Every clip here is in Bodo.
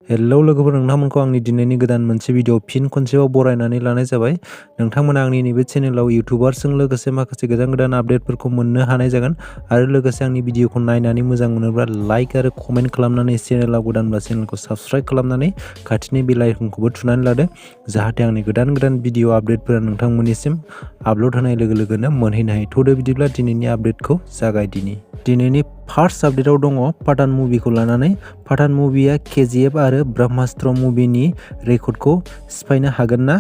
हेलौ लोगोफोर, नोंथांमोनखौ आंनि दिनैनि गोदान मोनसे भिडिअ फिन खनसेबाव बरायनानै लानाय जाबाय। नोंथांमोना आंनि नैबे चेनेलाव इउटुबारजों लोगोसे माखासे गोदान आपडेटफोरखौ मोननो हानाय जागोन आरो लोगोसे आंनि भिडिअखौ नायनानै मोजां मोनोब्ला लाइक आरो कमेन्ट खालामनानै चेनेलाव गोदानब्ला चेनेलखौ साबस्क्राइब खालामनानै खाथिनि बेल आइकनखौबो थुनानै लादो, जाहाथे आंनि गोदान भिडिअ आपडेटफोरा नोंथांमोननिसिम आपल'ड होनाय लोगो लोगोनो मोनहैनो हायो। थ'दो बिदिब्ला दिनैनि आपडेटखौ जागायदिनि। दिनैनि फार्स्ट आपडेटआव दङ पाठान मुभिखौ लानानै। पाठान मुभिया केजिएफ आरो ब्रह्मास्त्र मुभिनि रेकर्डखौ सिफायनो हागोन ना?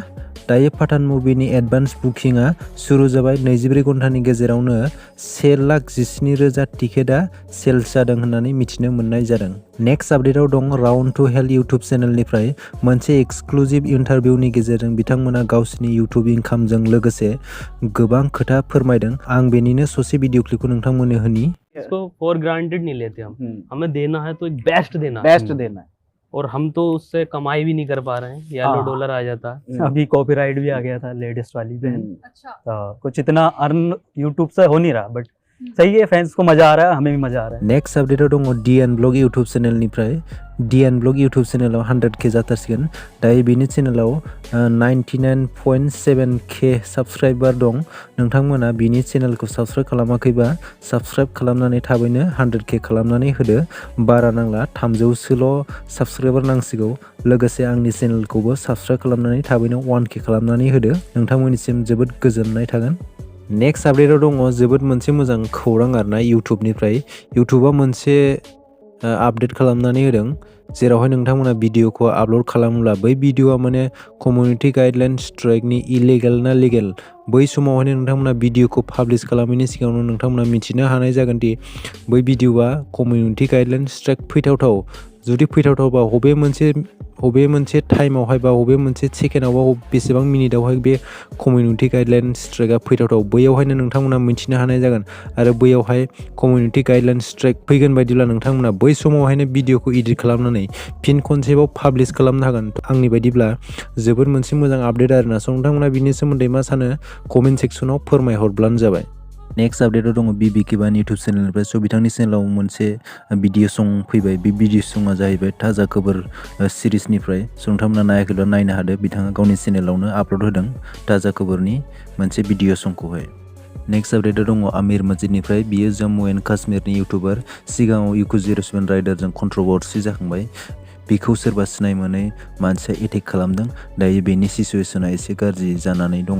दायो पाठान मुभिनि एडभान्स बुकिंआ सुरु जाबाय। 24 घन्टानि गेजेरावनो 1,17,000 टिकेटआ सेल्स जादों होननानै मिथिनो मोननाय जादों। नेक्स्ट आपडेटआव दं R2H इउटुब चेनेलनिफ्राय मोनसे एक्सक्लुसिभ इन्टारभिउनि गेजेरजों बिथांमोना गावसिनि इउटुब इनकामजों लोगोसे गोबां खोथा फोरमायदों। आं बेनिनो ससे भिडिअ क्लिपखौ नोंथांमोननो होनि। इसको फॉर ग्रांटेड नहीं लेते हम। हमें देना है तो बेस्ट देना है और हम तो उससे कमाई भी नहीं कर पा रहे हैं। येलो डॉलर आ जाता है। अभी कॉपीराइट भी आ गया था लेटेस्ट वाली पे। तो कुछ इतना अर्न यूट्यूब से हो नहीं रहा, बट सही है, फैंस को मजा आ रहा है, हमें भी मजा आ रहा है। नेक्स्ट अपडेटआव दङ DN ब्लग इउटुब चेनेलनिफ्राय। DN ब्लग इउटुब चेनेलाव 100K जाथारसिगोन। दायो बेनि चेनेलाव 99.7K साबस्क्राइबार दं। नोंथांमोना बिनि चेनेलखौ साबस्क्राइब खालामाखैबा साबस्क्राइब खालामनानै थाबैनो 100K खालामनानै होदो। बारा नांला, 300सोल' साबस्क्राइबार नांसिगौ। लोगोसे आंनि चेनेलखौबो साबस्क्राइब खालामनानै थाबैनो 1K खालामनानै होदो। नोंथांमोननिसिम जोबोद गोजोननाय थागोन। नेक्स्ट आपडेटआव दङ जोबोद मोनसे मोजां खौरां आरोना इउटुबनिफ्राय। इउटुबा मोनसे आपडेट खालामनानै होदों, जेरावहाय नोंथांमोना भिडिअखौ आपल'ड खालामोब्ला बै भिडिअआ माने कमिउनिटि गाइडलाइन स्ट्राइकनि इलिगेल ना लिगेल, बै समावहाय नोंथांमोना भिडिअखौ पाब्लिश खालामैनि सिगाङावनो नोंथांमोना मिथिनो हानाय जागोन दि बै भिडिअआ कमिउनिटि गाइडलाइन स्ट्राइक फैथावथाव। जुदि फैथावथावबा बबे मोनसे टाइमावहाय बा बबे मोनसे सेकेन्डआवबा बेसेबां मिनिटआवहाय बे कमिउनिटि गाइडलाइन स्ट्राइकआ फैथावथाव, बैयावहायनो नोंथांमोना मिथिनो हानाय जागोन। आरो बैयावहाय कमिउनिटि गाइडलाइन स्ट्राइक फैगोन बायदिब्ला नोंथांमोना बै समावहायनो भिडिअखौ इडिट खालामनानै फिन खनसेबाव पाब्लिश खालामनो हागोन। आंनि बायदिब्ला जोबोद मोनसे मोजां आपडेट आरोना। स' नोंथांमोना बिनि सोमोन्दै मा सानो कमेन्ट सेक्सनाव फोरमायहरब्लानो जाबाय। नेक्स्ट आपडेटआव दङ बिबि किबानि इउटुब चेनेलनिफ्राय। स' बिथांनि चेनेलाव मोनसे भिडिअ सं फैबाय। बे भिडिअ सङा जाहैबाय ताजा खबर सिरिजनिफ्राय। स' नोंथांमोना नायाखैब्ला नायनो हादो, बिथाङा गावनि चेनेलावनो आपल'ड होदों ताजा खबरनि मोनसे भिडिअ संखौहाय। नेक्स्ट आपडेटआव दङ आमिर मजिदनिफ्राय। बियो जम्मु एन्ड काश्मीरनि इउटुबार। सिगाङाव इक'07 राइडारजों कन्ट्रभार्सि जाखांबाय। बिखौ सोरबा सिनाय मोनै मानसिया एटेक खालामदों। दायो बेनि सिचुवेसना एसे गाज्रि जानानै दङ।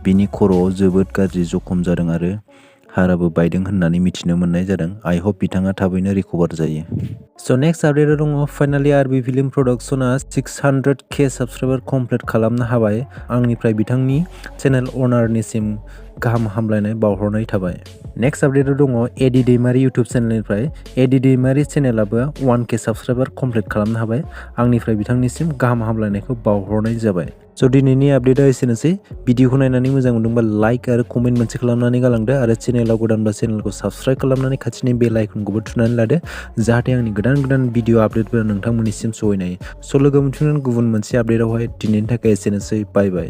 बिनि खर'आव जोबोद गाज्रि जखम जादों आरो हाराबो बायदों होननानै मिथिनो मोननाय जादों। आइ हप बिथाङा थाबैनो रिकभार जायो। स' नेक्स्ट आपडेटआव दङ फाइनालि आरबि फिल्म प्रडाक्शना 600K साबस्क्राइबार कमप्लिट खालामनो हाबाय। आंनिफ्राय बिथांनि चेनेल अनारनिसिम गाहाम हामलायनाय बावहरनाय थाबाय। नेक्स्ट आपडेटआव दङ एडि दैमारि इउटुब चेनेलनिफ्राय। एडि दैमारि चेनेलाबो 1K साबस्क्राइबार कमप्लिट खालामनो हाबाय। आंनिफ्राय बिथांनिसिम गाहाम हामलायनायखौ बावहरनाय जाबाय। स' दिनैनि आपडेटआ एसेनोसै। भिडिअखौ नायनानै मोजां मोनदोंबा लाइक आरो कमेन्ट मोनसे खालामनानै गालांदो आरो चेनेलाव गोदानबा चेनेलखौ साबस्क्राइब खालामनानै खाथिनि बेल आइकनखौबो थुनानै लादो, जाहाथे आंनि गोदान भिडिअ आपडेटफोरा नोंथांमोननिसिम सहैनो हायो। स' लोगो मोनफिनगोन गुबुन मोनसे आपडेटआवहाय। दिनैनि थाखाय एसेनोसै। बाय बाय।